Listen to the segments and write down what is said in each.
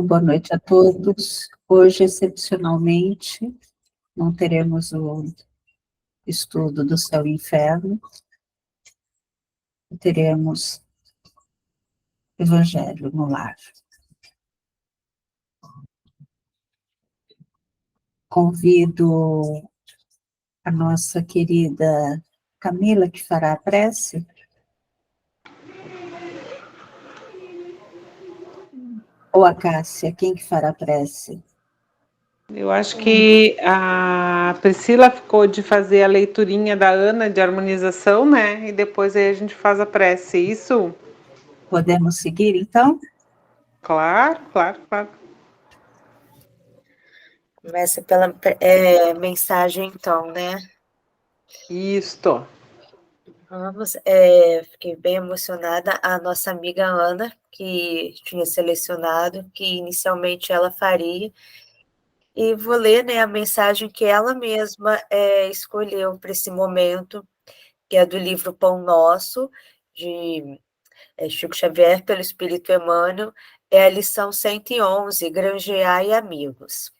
Boa noite a todos. Hoje, excepcionalmente, não teremos o estudo do Céu e Inferno, teremos Evangelho no Lar. Convido a nossa querida Camila, que fará a prece. Ou a Cássia, quem que fará a prece? Eu acho que a Priscila ficou de fazer a leiturinha da Ana de harmonização, né? E depois aí a gente faz a prece, isso? Podemos seguir, então? Claro, claro, claro. Começa pela mensagem, então, né? Isto. Vamos, fiquei bem emocionada. A nossa amiga Ana, que tinha selecionado, que inicialmente ela faria. E vou ler, né, a mensagem que ela mesma escolheu para esse momento, que é do livro Pão Nosso, de Chico Xavier, pelo Espírito Emmanuel, é a lição 111, Granjeai Amigos.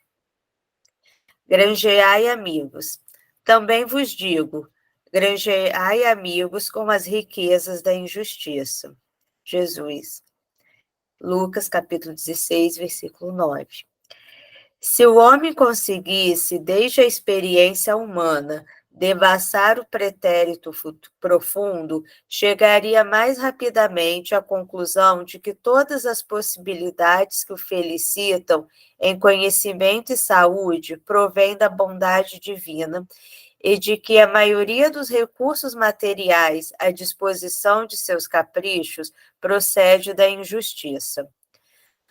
Granjeai amigos. Também vos digo, granjeai amigos com as riquezas da injustiça. Jesus. Lucas, capítulo 16, versículo 9. Se o homem conseguisse, desde a experiência humana, devassar o pretérito profundo, chegaria mais rapidamente à conclusão de que todas as possibilidades que o felicitam em conhecimento e saúde provêm da bondade divina e de que a maioria dos recursos materiais à disposição de seus caprichos procede da injustiça.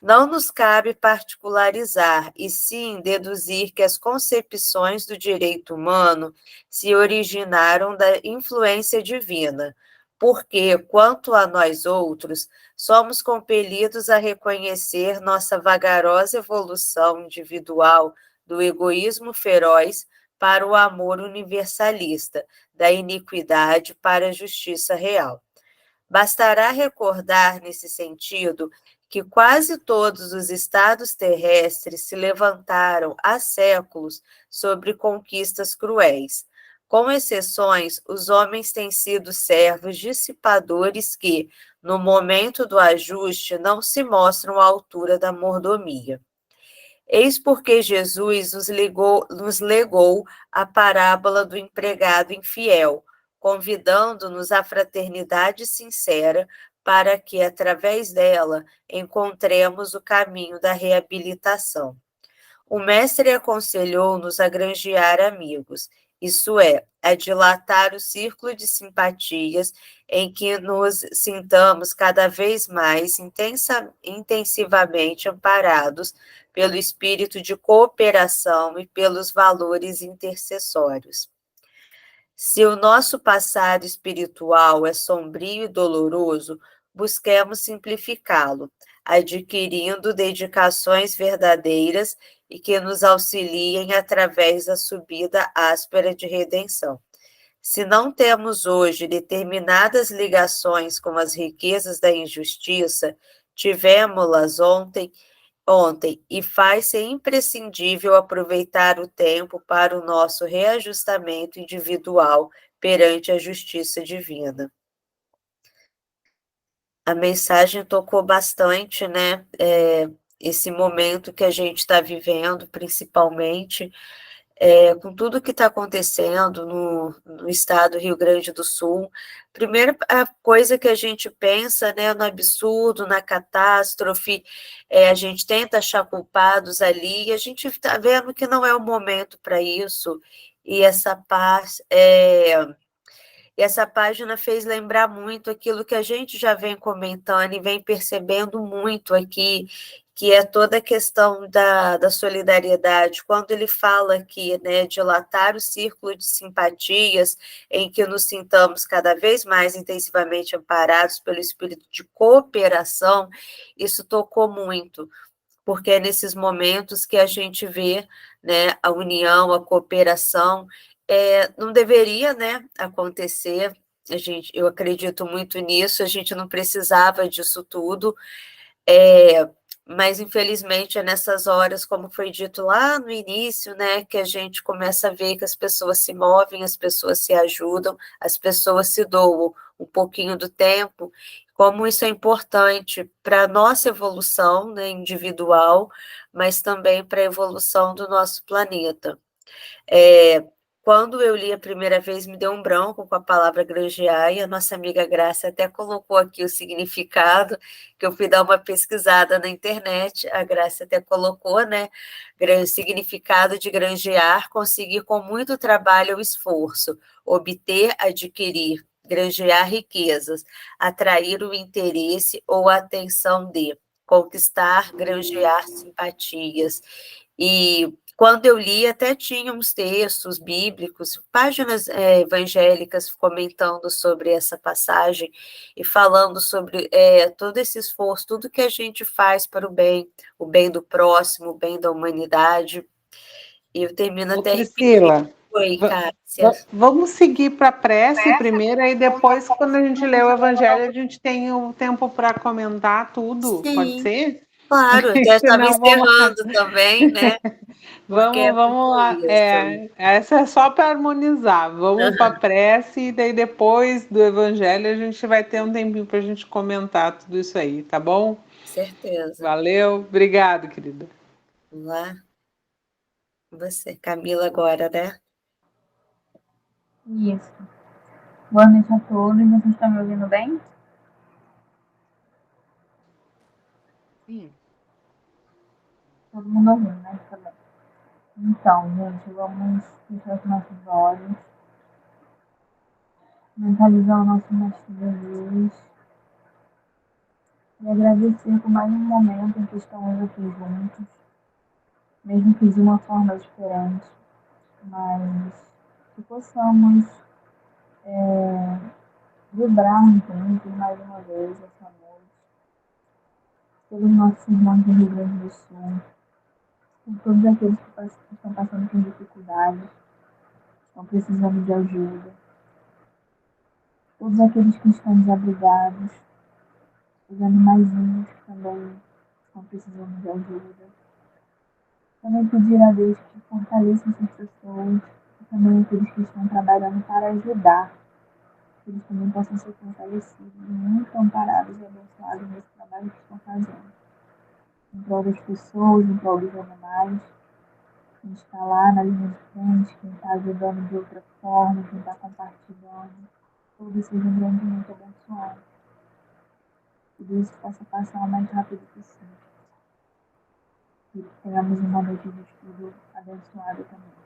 Não nos cabe particularizar, e sim deduzir que as concepções do direito humano se originaram da influência divina, porque, quanto a nós outros, somos compelidos a reconhecer nossa vagarosa evolução individual do egoísmo feroz para o amor universalista, da iniquidade para a justiça real. Bastará recordar, nesse sentido, que quase todos os estados terrestres se levantaram há séculos sobre conquistas cruéis. Com exceções, os homens têm sido servos dissipadores que, no momento do ajuste, não se mostram à altura da mordomia. Eis porque Jesus nos legou a parábola do empregado infiel, convidando-nos à fraternidade sincera para que, através dela, encontremos o caminho da reabilitação. O mestre aconselhou-nos a granjear amigos, isso é, a dilatar o círculo de simpatias em que nos sintamos cada vez mais intensivamente amparados pelo espírito de cooperação e pelos valores intercessórios. Se o nosso passado espiritual é sombrio e doloroso, busquemos simplificá-lo, adquirindo dedicações verdadeiras e que nos auxiliem através da subida áspera de redenção. Se não temos hoje determinadas ligações com as riquezas da injustiça, tivemos-las ontem, e faz-se imprescindível aproveitar o tempo para o nosso reajustamento individual perante a justiça divina. A mensagem tocou bastante, né? Esse momento que a gente está vivendo, principalmente, com tudo que está acontecendo no estado do Rio Grande do Sul. Primeiro, a coisa que a gente pensa, né, no absurdo, na catástrofe, a gente tenta achar culpados ali, e a gente está vendo que não é o momento para isso, e essa paz... E essa página fez lembrar muito aquilo que a gente já vem comentando e vem percebendo muito aqui, que é toda a questão da solidariedade. Quando ele fala aqui, né, dilatar o círculo de simpatias em que nos sintamos cada vez mais intensivamente amparados pelo espírito de cooperação, isso tocou muito, porque é nesses momentos que a gente vê, né, a união, a cooperação. Não deveria, né, acontecer, eu acredito muito nisso, a gente não precisava disso tudo, mas infelizmente é nessas horas, como foi dito lá no início, né, que a gente começa a ver que as pessoas se movem, as pessoas se ajudam, as pessoas se doam um pouquinho do tempo, como isso é importante para a nossa evolução, né, individual, mas também para a evolução do nosso planeta. Quando eu li a primeira vez, me deu um branco com a palavra granjear, e a nossa amiga Graça até colocou aqui o significado, que eu fui dar uma pesquisada na internet, a Graça até colocou, né, significado de granjear, conseguir com muito trabalho ou esforço, obter, adquirir, granjear riquezas, atrair o interesse ou a atenção de, conquistar, granjear simpatias. E quando eu li, até tinha uns textos bíblicos, páginas evangélicas comentando sobre essa passagem e falando sobre todo esse esforço, tudo que a gente faz para o bem do próximo, o bem da humanidade. E eu termino Ô, até Priscila, Oi, va- Cássia. vamos seguir para a prece primeiro, aí depois, quando a gente lê o Evangelho, a gente tem o tempo para comentar tudo, pode Sim, ser? claro, já estava Senão, vamos lá. encerrando também, né? Porque é Vamos muito lá. isso. Essa é só para harmonizar. Vamos para a Aham, prece e daí depois do Evangelho a gente vai ter um tempinho para a gente comentar tudo isso aí, tá bom? certeza. Valeu, obrigado, querida. Vamos lá. Você, Camila, agora, né? Isso. Boa noite a todos. Vocês estão me ouvindo bem? Sim. Todo mundo ouvindo, né? Tá bem. Então, gente, vamos fechar os nossos olhos, mentalizar o nosso Mestre Jesus e agradecer por mais um momento em que estamos aqui juntos, mesmo que de uma forma diferente, mas que possamos vibrar juntos mais uma vez essa noite, pelos nossos irmãos do Rio Grande do Sul, por todos aqueles que estão passando por dificuldades, estão precisando de ajuda, todos aqueles que estão desabrigados, os animaizinhos que também estão precisando de ajuda. Também pedir a Deus que fortaleça essas pessoas e também aqueles que estão trabalhando para ajudar, que eles também possam ser fortalecidos e muito amparados e abençoados nesse trabalho que estão fazendo. Em prol das pessoas, em prol dos animais, quem está lá na linha de frente, quem está ajudando de outra forma, quem está compartilhando, todos sejam grandemente abençoados. Que Deus possa passar o mais rápido possível. E que tenhamos uma noite de estudo abençoada também.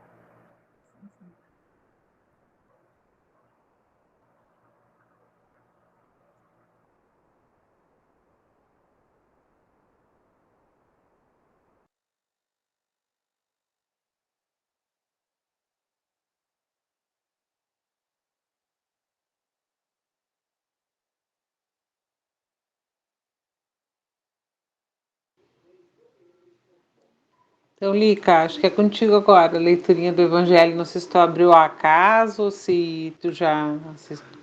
Então, Lica, acho que é contigo agora, a leiturinha do Evangelho. Não sei se tu abriu ao acaso ou se tu já assistiu.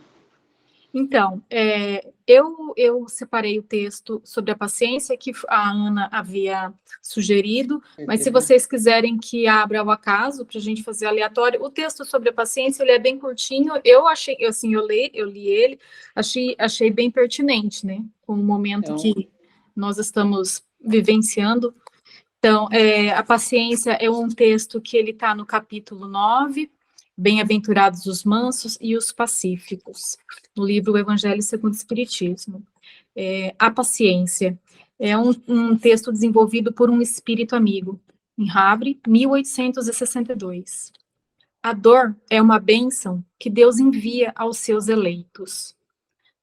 Então, eu separei o texto sobre a paciência que a Ana havia sugerido, mas se vocês quiserem que abra ao acaso, para a gente fazer aleatório, o texto sobre a paciência, ele é bem curtinho, eu achei, assim, eu li ele, achei bem pertinente, né, com o momento que nós estamos vivenciando. Então, a paciência é um texto que ele está no capítulo 9, Bem-aventurados os mansos e os pacíficos, no livro O Evangelho segundo o Espiritismo. A paciência é um texto desenvolvido por um espírito amigo, em Havre, 1862. A dor é uma bênção que Deus envia aos seus eleitos.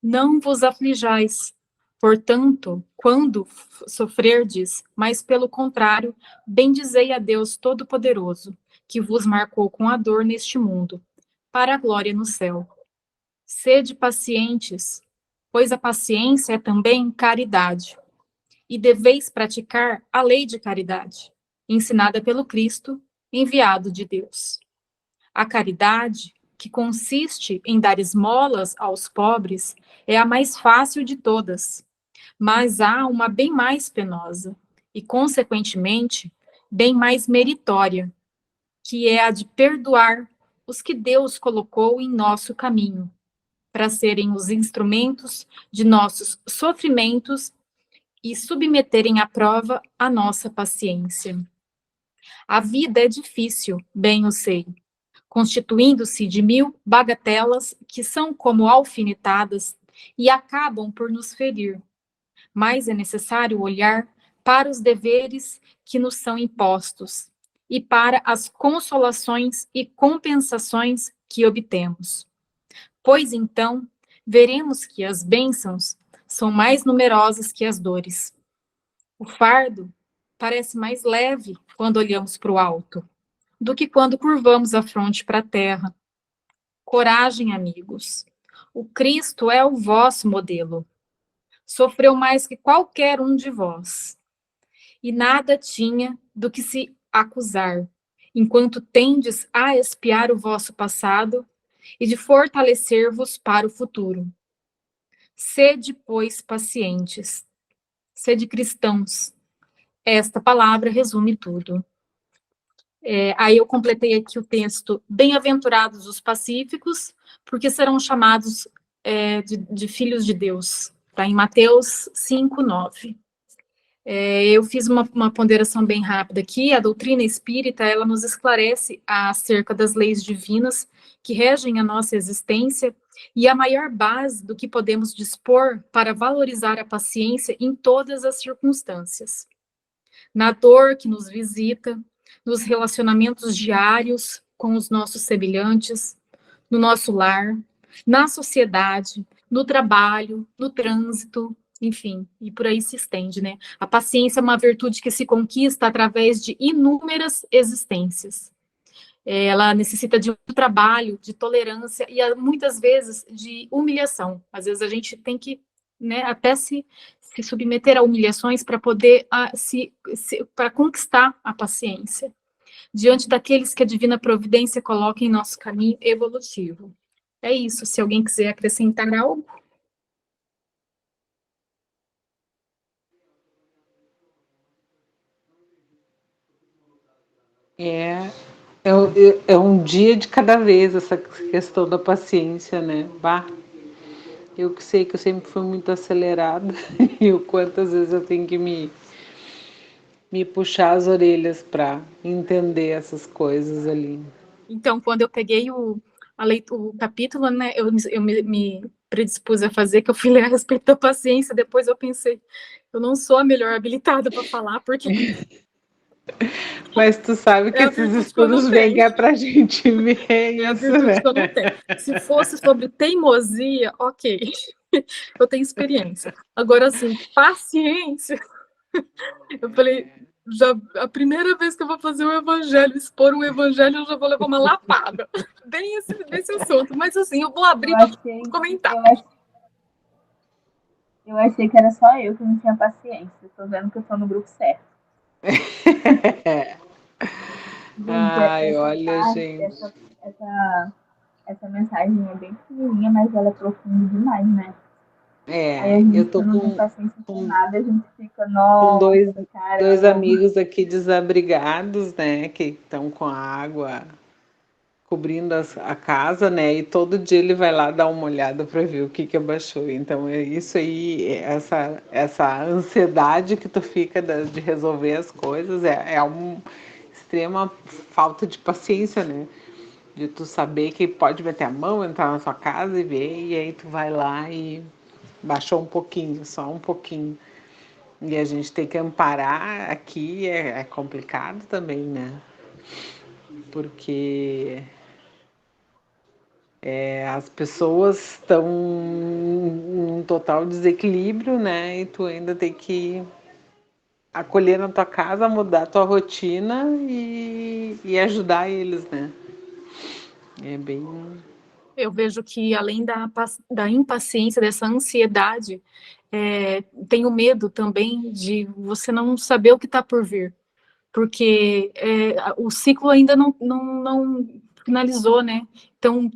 Não vos aflijais, portanto, quando sofrerdes, mas pelo contrário, bendizei a Deus Todo-Poderoso, que vos marcou com a dor neste mundo, para a glória no céu. Sede pacientes, pois a paciência é também caridade, e deveis praticar a lei de caridade, ensinada pelo Cristo, enviado de Deus. A caridade, que consiste em dar esmolas aos pobres, é a mais fácil de todas, mas há uma bem mais penosa, e, consequentemente, bem mais meritória, que é a de perdoar os que Deus colocou em nosso caminho, para serem os instrumentos de nossos sofrimentos e submeterem à prova a nossa paciência. A vida é difícil, bem eu sei, constituindo-se de 1000 bagatelas que são como alfinetadas e acabam por nos ferir. Mas é necessário olhar para os deveres que nos são impostos e para as consolações e compensações que obtemos. Pois então, veremos que as bênçãos são mais numerosas que as dores. O fardo parece mais leve quando olhamos para o alto do que quando curvamos a fronte para a terra. Coragem, amigos. O Cristo é o vosso modelo. Sofreu mais que qualquer um de vós. E nada tinha do que se acusar, enquanto tendes a expiar o vosso passado e de fortalecer-vos para o futuro. Sede, pois, pacientes. Sede cristãos. Esta palavra resume tudo. Aí eu completei aqui o texto: bem-aventurados os pacíficos, porque serão chamados de filhos de Deus. Está em Mateus 5:9. Eu fiz uma ponderação bem rápida aqui. A doutrina espírita, ela nos esclarece acerca das leis divinas que regem a nossa existência e a maior base do que podemos dispor para valorizar a paciência em todas as circunstâncias. Na dor que nos visita, nos relacionamentos diários com os nossos semelhantes, no nosso lar, na sociedade, no trabalho, no trânsito, enfim, e por aí se estende, né? A paciência é uma virtude que se conquista através de inúmeras existências. Ela necessita de muito trabalho, de tolerância e muitas vezes de humilhação. Às vezes a gente tem que, né, até se submeter a humilhações para poder para conquistar a paciência diante daqueles que a divina providência coloca em nosso caminho evolutivo. É isso. Se alguém quiser acrescentar algo. É um dia de cada vez essa questão da paciência, né? Bah, eu que sei que eu sempre fui muito acelerada e o quantas vezes eu tenho que me puxar as orelhas para entender essas coisas ali. Então, quando eu peguei o capítulo, né, eu me predispus a fazer, que eu fui ler a respeito da paciência, depois eu pensei, eu não sou a melhor habilitada para falar, porque... Mas tu sabe que esses estudos vêm pra gente ver isso, né? Que eu não tenho. Se fosse sobre teimosia, ok. Eu tenho experiência. Agora, assim, paciência... Eu falei, a primeira vez que eu vou fazer um evangelho, expor um evangelho, eu já vou levar uma lapada. Bem esse assunto. Mas assim, eu vou abrir para comentar. Eu achei que era só eu que não tinha paciência. Eu tô vendo que eu tô no grupo certo. Ai, olha, gente. Essa mensagem é bem pequenininha, mas ela é profunda demais, né? Aí a gente, eu tô não tem paciência com nada, a gente fica, nossa, com dois amigos aqui desabrigados, né, que estão com a água cobrindo a casa, né, e todo dia ele vai lá dar uma olhada para ver o que abaixou. Então é isso aí, essa ansiedade que tu fica de resolver as coisas é uma extrema falta de paciência, né? De tu saber que pode meter a mão, entrar na sua casa e ver, e aí tu vai lá e baixou um pouquinho, só um pouquinho. E a gente tem que amparar aqui, é complicado também, né? Porque as pessoas estão num total desequilíbrio, né? E tu ainda tem que acolher na tua casa, mudar a tua rotina e ajudar eles, né? É bem... Eu vejo que, além da impaciência, dessa ansiedade, tem o medo também de você não saber o que está por vir. Porque o ciclo ainda não finalizou, né? Então,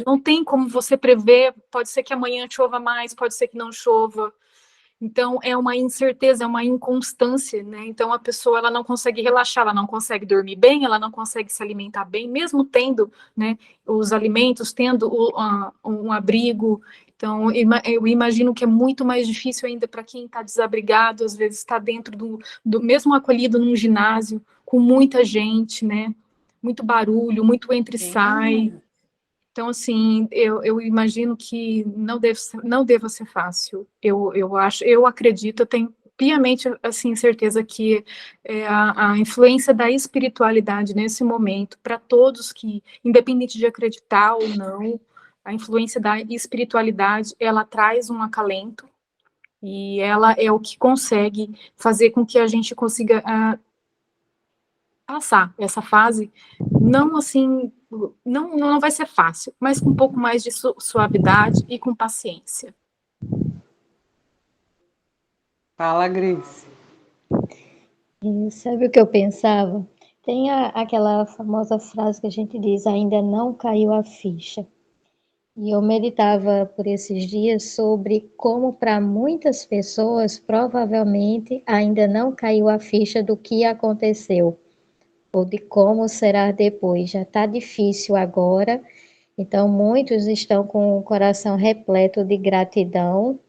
não tem como você prever, pode ser que amanhã chova mais, pode ser que não chova. Então, é uma incerteza, é uma inconstância, né? Então, a pessoa, ela não consegue relaxar, ela não consegue dormir bem, ela não consegue se alimentar bem, mesmo tendo, né, os alimentos, tendo um abrigo. Então, eu imagino que é muito mais difícil ainda para quem está desabrigado, às vezes está dentro do mesmo acolhido num ginásio, com muita gente, né? Muito barulho, muito entra e sai. Então, assim, eu imagino que não deva ser fácil. Eu acredito, eu tenho piamente, assim, certeza que a influência da espiritualidade nesse momento, para todos que, independente de acreditar ou não, a influência da espiritualidade, ela traz um acalento, e ela é o que consegue fazer com que a gente consiga passar essa fase, não assim, não vai ser fácil, mas com um pouco mais de suavidade e com paciência. Fala, Grace. E sabe o que eu pensava? Tem aquela famosa frase que a gente diz, ainda não caiu a ficha. E eu meditava por esses dias sobre como para muitas pessoas provavelmente ainda não caiu a ficha do que aconteceu ou de como será depois. Já está difícil agora, então muitos estão com o coração repleto de gratidão,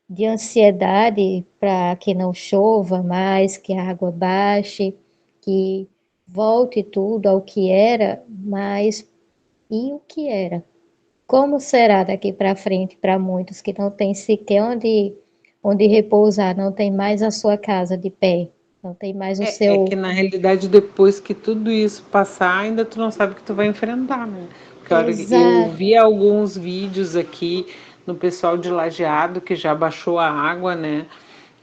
de ansiedade para que não chova mais, que a água baixe, que volte tudo ao que era, mas e o que era? Como será daqui para frente para muitos que não têm sequer onde repousar, não tem mais a sua casa de pé, não tem mais o É que seu... na realidade, depois que tudo isso passar, ainda tu não sabe o que tu vai enfrentar, né? Porque olha, eu Exato, vi alguns vídeos aqui no pessoal de Lajeado que já baixou a água, né?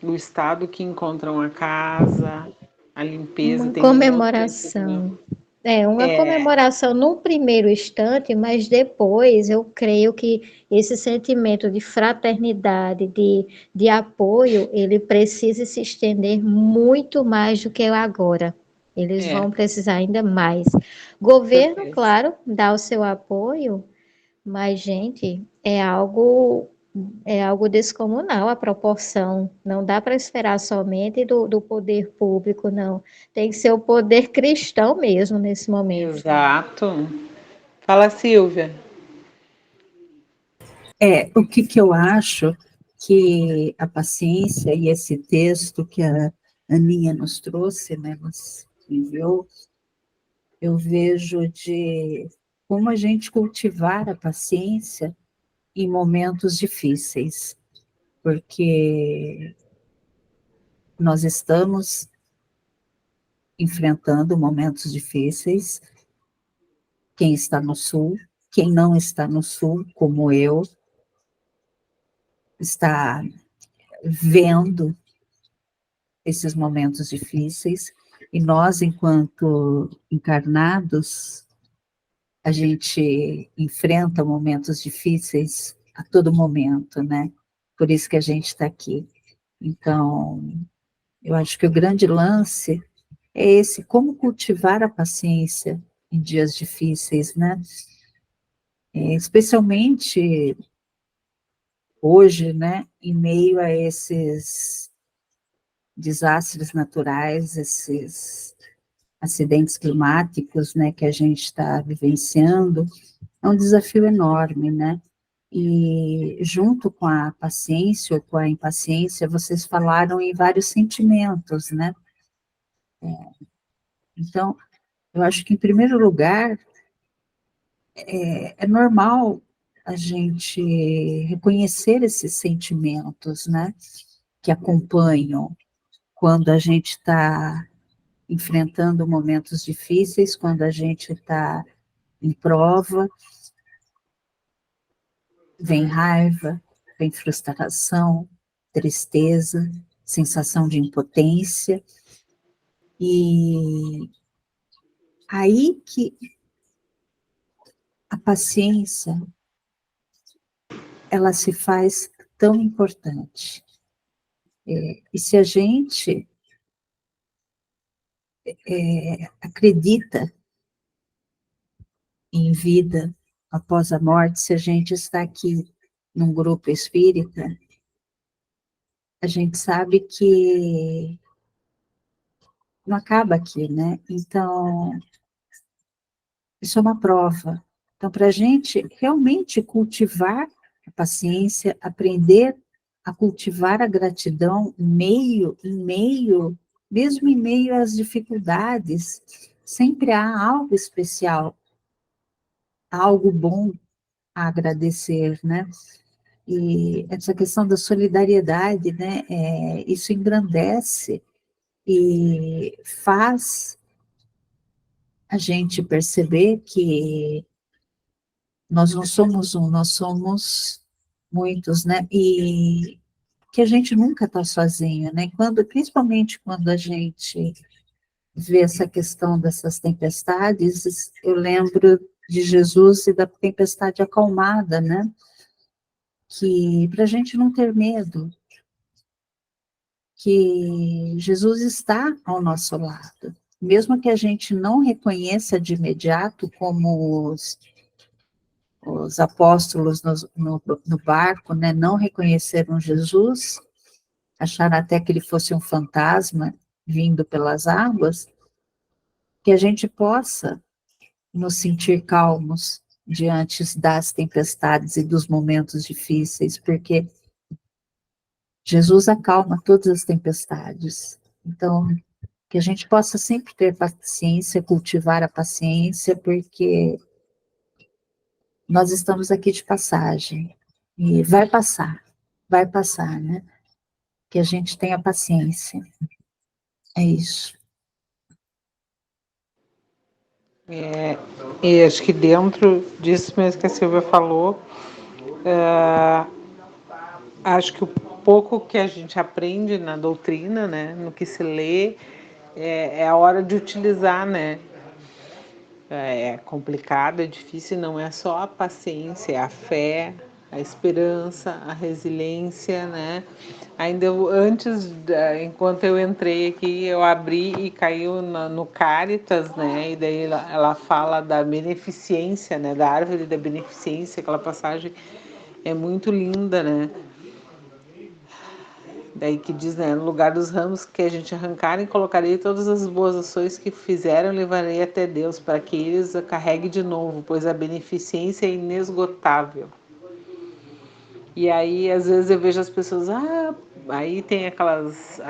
O estado que encontram a casa, a limpeza, uma tem um monte de gente, né? comemoração. É, uma comemoração num primeiro instante, mas depois eu creio que esse sentimento de fraternidade, de apoio, ele precisa se estender muito mais do que agora. Eles É, vão precisar ainda mais. com Governo, certeza. claro, dá o seu apoio, mas, gente, é algo descomunal a proporção. Não dá para esperar somente do poder público, não. Tem que ser o poder cristão mesmo nesse momento. Exato. Fala, Silvia. O que que eu acho que a paciência e esse texto que a Aninha nos trouxe, né, nos enviou, eu vejo de como a gente cultivar a paciência em momentos difíceis, porque nós estamos enfrentando momentos difíceis, quem está no sul, quem não está no sul, como eu, está vendo esses momentos difíceis, e nós, enquanto encarnados, a gente enfrenta momentos difíceis a todo momento, né? Por isso que a gente está aqui. Então, eu acho que o grande lance é esse, como cultivar a paciência em dias difíceis, né? Especialmente hoje, né? Em meio a esses desastres naturais, esses acidentes climáticos, né, que a gente está vivenciando, é um desafio enorme, né? E junto com a paciência ou com a impaciência, vocês falaram em vários sentimentos, né? Então, eu acho que, em primeiro lugar, é normal a gente reconhecer esses sentimentos, né? Que acompanham quando a gente está enfrentando momentos difíceis, quando a gente está em prova, vem raiva, vem frustração, tristeza, sensação de impotência, e aí que a paciência, ela se faz tão importante. E se a gente acredita em vida após a morte, se a gente está aqui num grupo espírita, a gente sabe que não acaba aqui, né? Então, isso é uma prova. Então, para a gente realmente cultivar a paciência, aprender a cultivar a gratidão mesmo em meio às dificuldades, sempre há algo especial, algo bom a agradecer, né? E essa questão da solidariedade, né? Isso engrandece e faz a gente perceber que nós não somos um, nós somos muitos, né? E que a gente nunca está sozinho, né? Principalmente quando a gente vê essa questão dessas tempestades, eu lembro de Jesus e da tempestade acalmada, né? Que para a gente não ter medo, que Jesus está ao nosso lado. Mesmo que a gente não reconheça de imediato, como os apóstolos no barco, né, não reconheceram Jesus, acharam até que ele fosse um fantasma vindo pelas águas, que a gente possa nos sentir calmos diante das tempestades e dos momentos difíceis, porque Jesus acalma todas as tempestades. Então, que a gente possa sempre ter paciência, cultivar a paciência, porque nós estamos aqui de passagem e vai passar, né? Que a gente tenha paciência. É isso. E acho que dentro disso mesmo que a Silvia falou, acho que o pouco que a gente aprende na doutrina, né, no que se lê, é a hora de utilizar, né? É complicado, é difícil, não é só a paciência, é a fé, a esperança, a resiliência, né? Ainda enquanto eu entrei aqui, eu abri e caiu no Cáritas, né? E daí ela fala da beneficência, né? Da árvore da beneficência, aquela passagem é muito linda, né? Daí que diz, né, no lugar dos ramos que a gente arrancarem, colocarei todas as boas ações que fizeram, levarei até Deus, para que eles a carregue de novo, pois a beneficência é inesgotável. E aí, às vezes eu vejo as pessoas, aí tem aquelas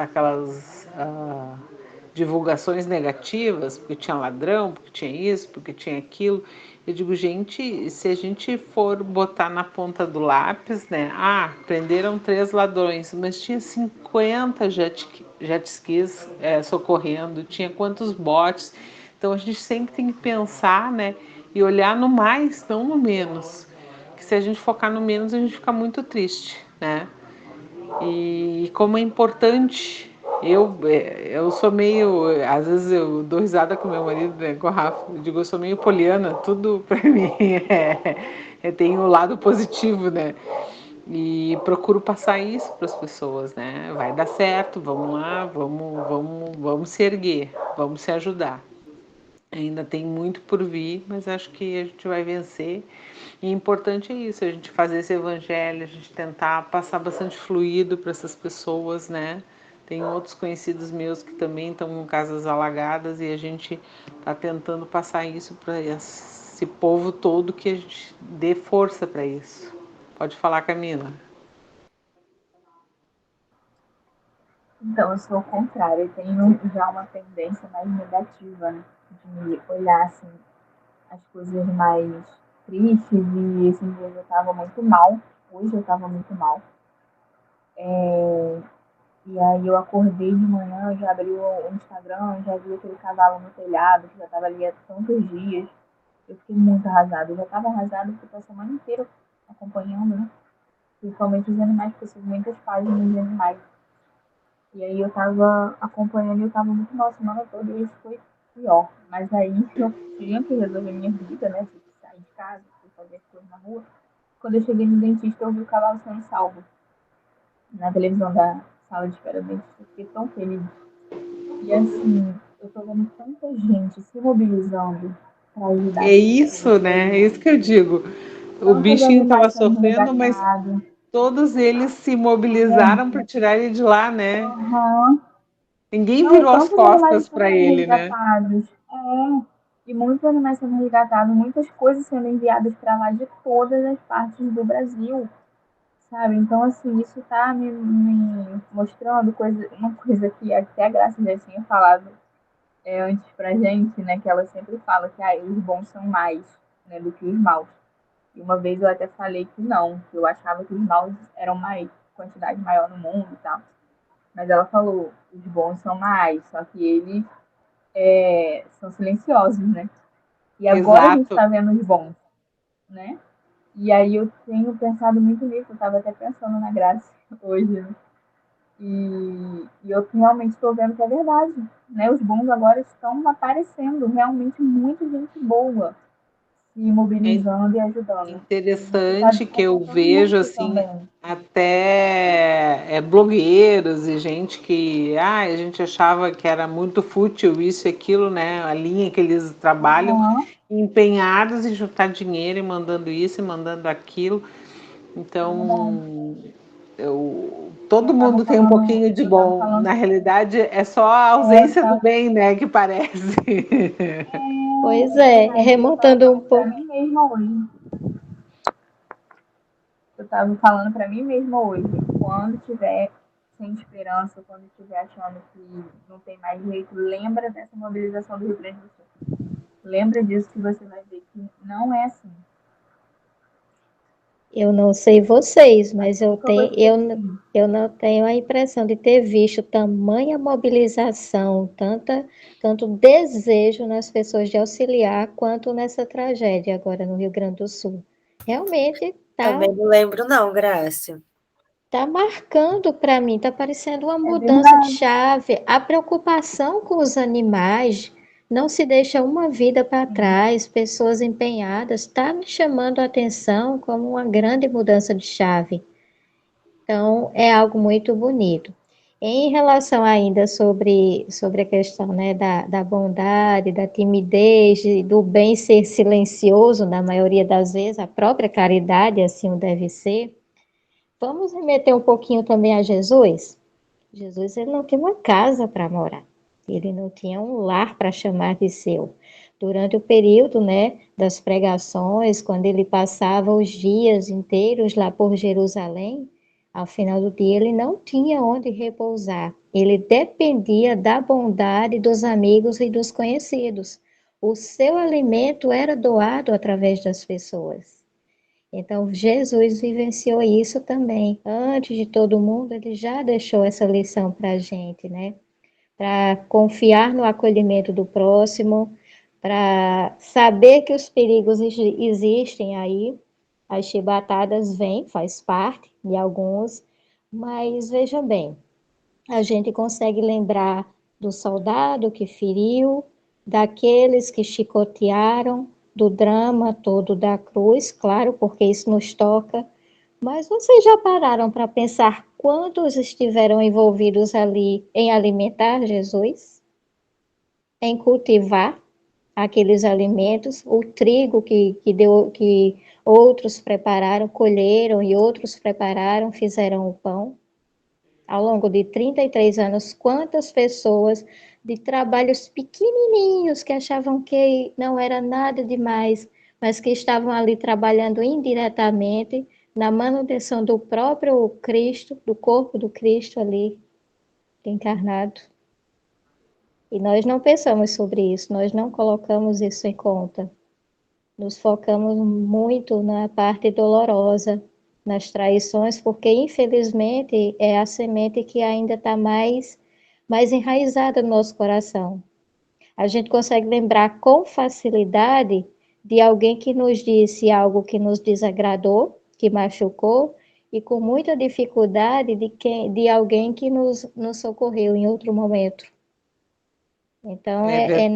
divulgações negativas, porque tinha ladrão, porque tinha isso, porque tinha aquilo. Eu digo, gente, se a gente for botar na ponta do lápis, né? Prenderam 3 ladrões, mas tinha 50 jet skis socorrendo, tinha quantos botes. Então a gente sempre tem que pensar, né? E olhar no mais, não no menos. Que se a gente focar no menos, a gente fica muito triste, né? E como é importante, eu sou meio, às vezes eu dou risada com meu marido, né, com o Rafa, eu digo, eu sou meio poliana, tudo pra mim tem o lado positivo, né? E procuro passar isso para as pessoas, né? Vai dar certo, vamos lá, vamos se erguer, vamos se ajudar. Ainda tem muito por vir, mas acho que a gente vai vencer. E o importante é isso, a gente fazer esse evangelho, a gente tentar passar bastante fluido para essas pessoas, né? Tem outros conhecidos meus que também estão com casas alagadas e a gente está tentando passar isso para esse povo todo, que a gente dê força para isso. Pode falar, Camila. Então, eu sou o contrário, eu tenho já uma tendência mais negativa, né? De olhar, assim, as coisas mais tristes, e esses dias eu tava muito mal, hoje eu tava muito mal. E aí eu acordei de manhã, já abri o Instagram, já vi aquele cavalo no telhado, que já tava ali há tantos dias. Eu fiquei muito arrasada, eu já tava arrasada porque a semana inteira acompanhando, né? Principalmente os animais, porque eu sigo muitas páginas de animais. E aí eu tava acompanhando e eu tava muito mal a semana toda, e isso foi pior. Mas aí eu tinha que resolver minha vida, né? Tive que sair de casa, fui fazer as coisas na rua. Quando eu cheguei no dentista, eu vi o cavalo sendo salvo na televisão da sala de espera do dentista. Eu fiquei tão feliz. E assim, eu tô vendo tanta gente se mobilizando para ajudar É essas isso, pessoas. né? É isso que eu digo. O Tantos bichinho estava animais sendo sofrendo, mas resgatados. Todos eles se mobilizaram para tirar ele de lá, né? Aham. Ninguém Não, e virou as tantos animais costas estão para sendo ele, né? resgatados. É. E muitos animais sendo resgatados, muitas coisas sendo enviadas para lá de todas as partes do Brasil, sabe? Então, assim, isso tá me mostrando uma coisa que até a Graça já tinha falado antes pra gente, né? Que ela sempre fala que os bons são mais, né, do que os maus. E uma vez eu até falei que não, que eu achava que os maus eram mais, quantidade maior no mundo e tal. Mas ela falou, os bons são mais, só que eles são silenciosos, né? E agora a gente Exato. está vendo os bons, né? E aí eu tenho pensado muito nisso, eu estava até pensando na Graça hoje, né? E eu realmente estou vendo que é verdade, né? Os bons agora estão aparecendo, realmente muita gente boa se É mobilizando e ajudando. E isso está interessante que eu acontecendo vejo muito assim também. até blogueiros e gente que a gente achava que era muito fútil isso e aquilo, né? A linha que eles trabalham, Uhum, empenhados em juntar dinheiro e mandando isso e mandando aquilo. é verdade. Então, Eu todo estava mundo tem um falando, pouquinho de eu estava bom. falando, Na realidade, é só a eu ausência do tava, bem, né, que parece. Pois é é, verdade, eu estava remontando um falando para pouco. mim mesma hoje. Eu estava falando para mim mesma hoje, quando tiver sem esperança, quando estiver achando que não tem mais jeito, lembra dessa mobilização do Rio Grande do Sul. Lembra disso que você vai ver que não é assim. Eu não sei vocês, Mas mas nunca vai ser assim. eu não tenho a impressão de ter visto tamanha mobilização, tanto desejo nas pessoas de auxiliar, quanto nessa tragédia agora no Rio Grande do Sul. Realmente Também não lembro, não, Graça. tá marcando para mim, tá parecendo uma É mudança de verdade. chave. A preocupação com os animais não se deixa uma vida para Sim. trás, pessoas empenhadas, está me chamando a atenção como uma grande mudança de chave. Então, é algo muito bonito. Em relação ainda sobre a questão, né, da bondade, da timidez, do bem ser silencioso, na maioria das vezes, a própria caridade assim o deve ser, vamos remeter um pouquinho também a Jesus? Jesus, ele não tinha uma casa para morar, ele não tinha um lar para chamar de seu. Durante o período, né, das pregações, quando ele passava os dias inteiros lá por Jerusalém, ao final do dia ele não tinha onde repousar. Ele dependia da bondade dos amigos e dos conhecidos. O seu alimento era doado através das pessoas. Então, Jesus vivenciou isso também. Antes de todo mundo, ele já deixou essa lição para a gente, né? Para confiar no acolhimento do próximo, para saber que os perigos existem aí. As chibatadas vêm, faz parte de alguns, mas veja bem, a gente consegue lembrar do soldado que feriu, daqueles que chicotearam, do drama todo da cruz, claro, porque isso nos toca, mas vocês já pararam para pensar quantos estiveram envolvidos ali em alimentar Jesus, em cultivar aqueles alimentos, o trigo que outros prepararam, colheram e outros prepararam, fizeram o pão? Ao longo de 33 anos, quantas pessoas de trabalhos pequenininhos que achavam que não era nada demais, mas que estavam ali trabalhando indiretamente na manutenção do próprio Cristo, do corpo do Cristo ali encarnado. E nós não pensamos sobre isso, nós não colocamos isso em conta. Nos focamos muito na parte dolorosa, nas traições, porque infelizmente é a semente que ainda está mais enraizada no nosso coração. A gente consegue lembrar com facilidade de alguém que nos disse algo que nos desagradou, que machucou, e com muita dificuldade de alguém que nos socorreu em outro momento. Então, É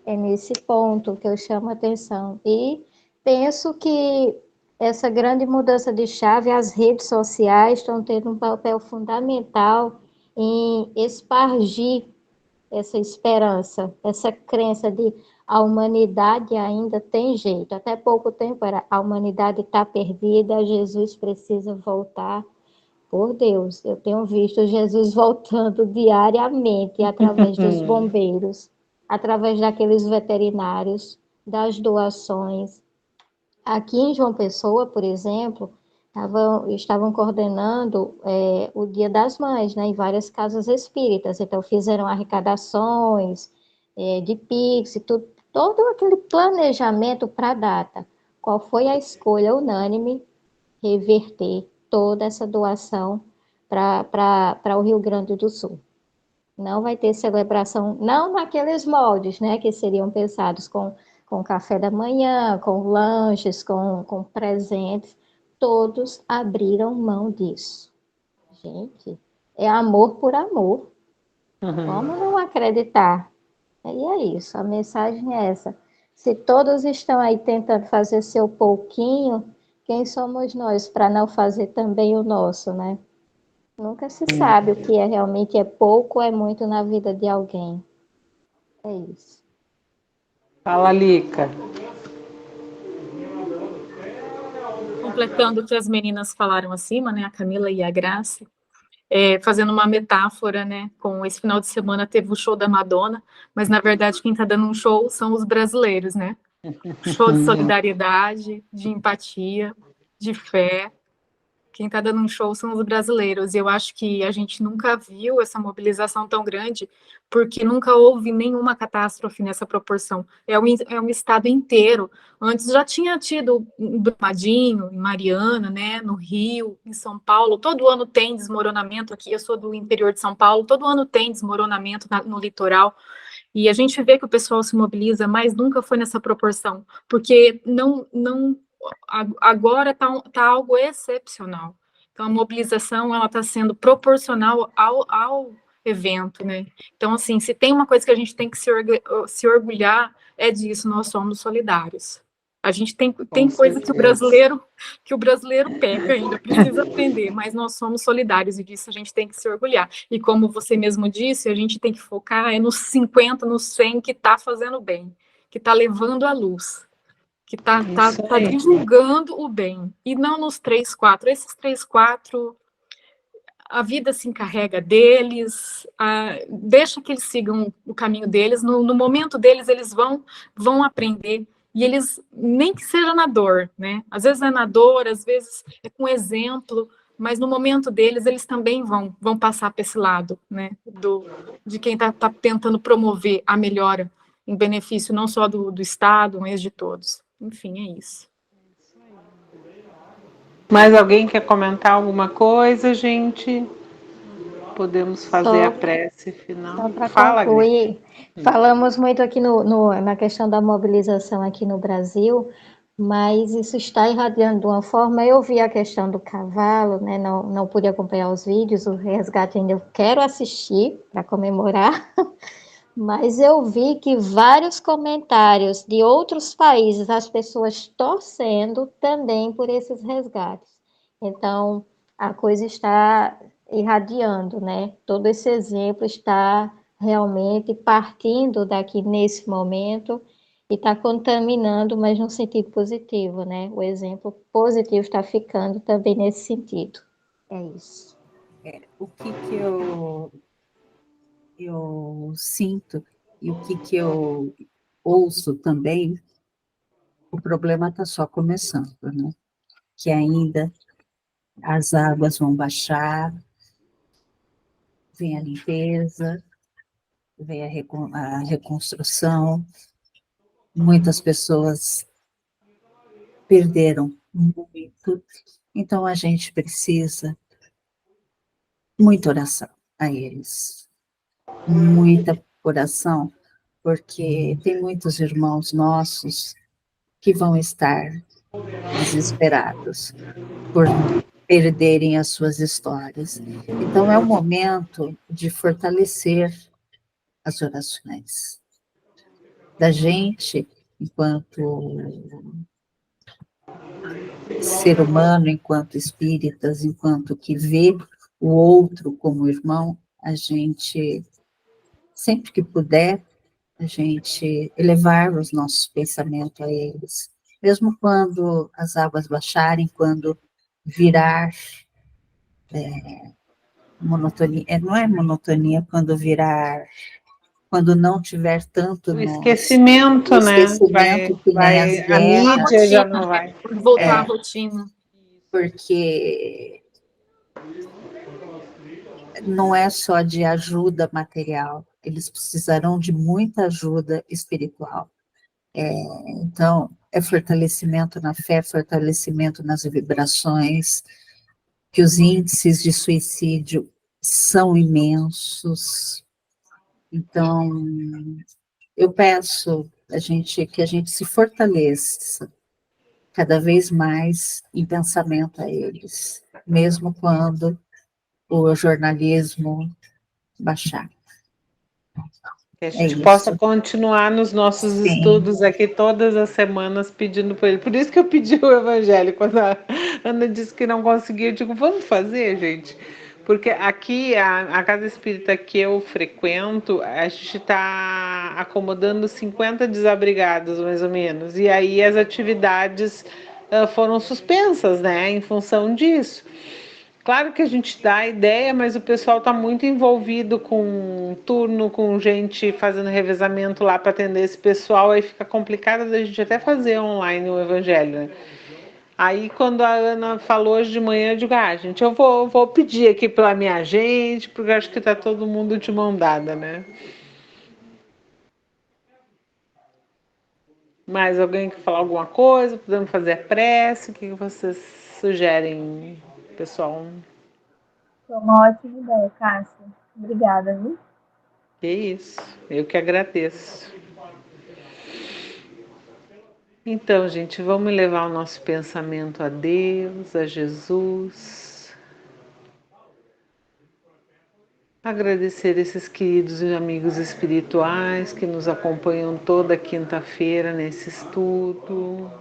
é nesse ponto que eu chamo a atenção. E penso que essa grande mudança de chave, as redes sociais estão tendo um papel fundamental em espargir essa esperança, essa crença de a humanidade ainda tem jeito. Até pouco tempo era a humanidade está perdida, Jesus precisa voltar. Por Deus, eu tenho visto Jesus voltando diariamente através dos bombeiros, através daqueles veterinários, das doações. Aqui em João Pessoa, por exemplo, estavam coordenando o Dia das Mães, né, em várias casas espíritas. Então, fizeram arrecadações de Pix e tudo, todo aquele planejamento para a data. Qual foi a escolha unânime? Reverter toda essa doação para o Rio Grande do Sul. Não vai ter celebração, não naqueles moldes, né, que seriam pensados com café da manhã, com lanches, com presentes. Todos abriram mão disso. Gente, é amor por amor. Como não acreditar? E é isso, a mensagem é essa. Se todos estão aí tentando fazer seu pouquinho, quem somos nós para não fazer também o nosso, né? Nunca se sabe o que realmente é pouco ou é muito na vida de alguém. É isso. Fala, Lica. Completando o que as meninas falaram acima, né, a Camila e a Grace, fazendo uma metáfora, né, com esse final de semana teve o show da Madonna, mas na verdade quem está dando um show são os brasileiros, né? Show de solidariedade, de empatia, de fé. Quem está dando um show são os brasileiros. E eu acho que a gente nunca viu essa mobilização tão grande, porque nunca houve nenhuma catástrofe nessa proporção. É um estado inteiro. Antes já tinha tido em Brumadinho, em Mariana, né, no Rio, em São Paulo. Todo ano tem desmoronamento aqui. Eu sou do interior de São Paulo. Todo ano tem desmoronamento no litoral. E a gente vê que o pessoal se mobiliza, mas nunca foi nessa proporção, porque agora está algo excepcional. Então, a mobilização ela está sendo proporcional ao evento, né? Então, assim, se tem uma coisa que a gente tem que se orgulhar, é disso, nós somos solidários. A gente tem coisa que o brasileiro peca ainda, precisa aprender, mas nós somos solidários e disso a gente tem que se orgulhar. E como você mesmo disse, a gente tem que focar nos 50, nos 100 que está fazendo bem, que está levando a luz, que está divulgando o bem, e não nos 3, 4. Esses 3, 4, a vida se encarrega deles, deixa que eles sigam o caminho deles, no momento deles eles vão aprender, e eles, nem que seja na dor, né? Às vezes é na dor, às vezes é com exemplo, mas no momento deles eles também vão passar para esse lado, né? De quem está tentando promover a melhora em benefício não só do Estado, mas de todos. Enfim, é isso. Mais alguém quer comentar alguma coisa, gente? Podemos fazer a prece final. Só para concluir, falamos muito aqui na questão da mobilização aqui no Brasil, mas isso está irradiando de uma forma. Eu vi a questão do cavalo, né? Não pude acompanhar os vídeos, o resgate ainda eu quero assistir para comemorar, mas eu vi que vários comentários de outros países, as pessoas torcendo também por esses resgates. Então, a coisa está irradiando, né? Todo esse exemplo está realmente partindo daqui nesse momento e está contaminando, mas num sentido positivo, né? O exemplo positivo está ficando também nesse sentido. É isso. O que eu sinto e o que eu ouço também, o problema está só começando, né? Que ainda as águas vão baixar, vem a limpeza, vem a reconstrução. Muitas pessoas perderam muito, então a gente precisa muita oração a eles, muita oração, porque tem muitos irmãos nossos que vão estar desesperados por perderem as suas histórias. Então é o momento de fortalecer as orações da gente, enquanto ser humano, enquanto espíritas, enquanto que vê o outro como irmão, a gente sempre que puder, a gente elevar os nossos pensamentos a eles. Mesmo quando as águas baixarem, quando virar monotonia, não é monotonia, quando não tiver tanto O nos, esquecimento, o né? esquecimento que nem as A guerras, mídia já não vai. Voltar à rotina. porque não é só de ajuda material, eles precisarão de muita ajuda espiritual. Então, é fortalecimento na fé, fortalecimento nas vibrações, que os índices de suicídio são imensos. Então, eu peço que a gente se fortaleça cada vez mais em pensamento a eles, mesmo quando o jornalismo baixar. Que a gente possa continuar nos nossos estudos aqui todas as semanas pedindo para ele. Por isso que eu pedi o evangelho. Quando a Ana disse que não conseguia, eu digo, vamos fazer, gente. Porque aqui, a casa espírita que eu frequento, a gente está acomodando 50 desabrigados, mais ou menos. E aí as atividades foram suspensas, né, em função disso. Claro que a gente dá a ideia, mas o pessoal está muito envolvido com turno, com gente fazendo revezamento lá para atender esse pessoal, aí fica complicado da gente até fazer online o evangelho, né? Aí quando a Ana falou hoje de manhã, eu digo, gente, eu vou pedir aqui pela minha gente, porque eu acho que está todo mundo de mão dada, né? Mais alguém quer falar alguma coisa? Podemos fazer a prece? O que vocês sugerem, pessoal? Foi uma ótima ideia, Cássia. Obrigada, viu? Que isso, eu que agradeço. Então, gente, vamos levar o nosso pensamento a Deus, a Jesus. Agradecer esses queridos amigos espirituais que nos acompanham toda quinta-feira nesse estudo.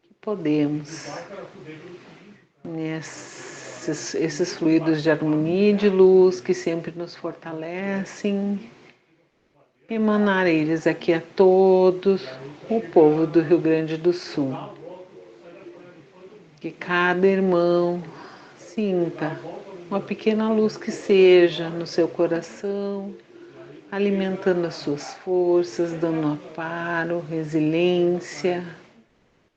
Que podemos, esses fluidos de harmonia e de luz que sempre nos fortalecem, emanar eles aqui a todos o povo do Rio Grande do Sul. Que cada irmão sinta uma pequena luz que seja no seu coração, alimentando as suas forças, dando amparo, resiliência,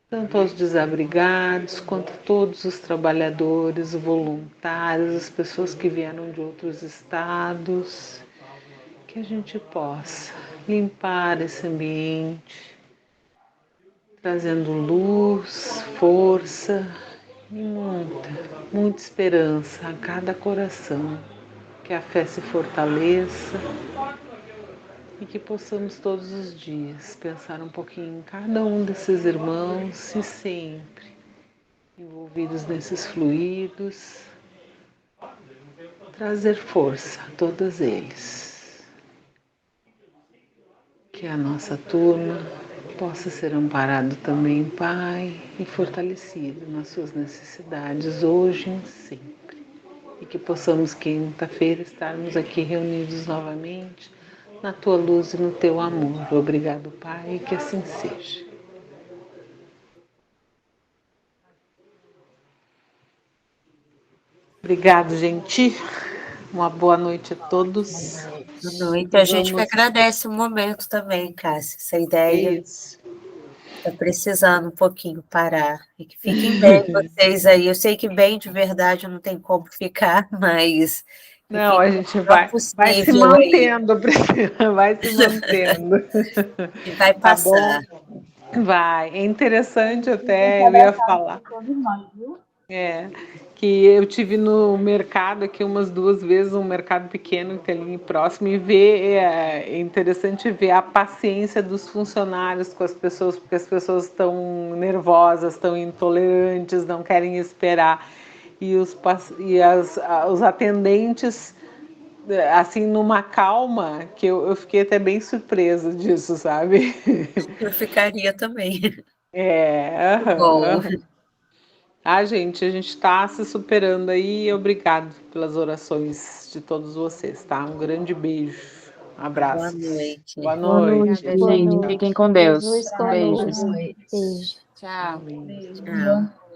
tanto aos desabrigados quanto a todos os trabalhadores, voluntários, as pessoas que vieram de outros estados, que a gente possa limpar esse ambiente, trazendo luz, força e muita esperança a cada coração, que a fé se fortaleça e que possamos todos os dias pensar um pouquinho em cada um desses irmãos e sempre envolvidos nesses fluidos, trazer força a todos eles. Que a nossa turma possa ser amparado também, Pai, e fortalecido nas suas necessidades hoje e sempre. E que possamos quinta-feira estarmos aqui reunidos novamente na Tua luz e no Teu amor. Obrigado, Pai, e que assim seja. Obrigado, gente. Uma boa noite a todos. Boa noite. A gente que agradece o momento também, Cássia. Essa ideia está precisando um pouquinho parar. E que fiquem bem vocês aí. Eu sei que bem de verdade não tem como ficar, mas... Não, a gente vai se mantendo, vai se mantendo. E vai passar. Tá bom? Vai. É interessante até, eu ia falar. Que eu tive no mercado aqui umas 2 vezes, um mercado pequeno que tem ali próximo, e é interessante ver a paciência dos funcionários com as pessoas, porque as pessoas estão nervosas, estão intolerantes, não querem esperar. E os atendentes, assim, numa calma, que eu fiquei até bem surpresa disso, sabe? Eu ficaria também. É. Bom. Gente, a gente está se superando aí. Obrigado pelas orações de todos vocês, tá? Um grande beijo. Abraço. Boa noite. Boa Boa noite. noite, Boa gente. noite. Fiquem com Deus. Jesus Beijo. conosco. Beijo. Tchau. Tchau.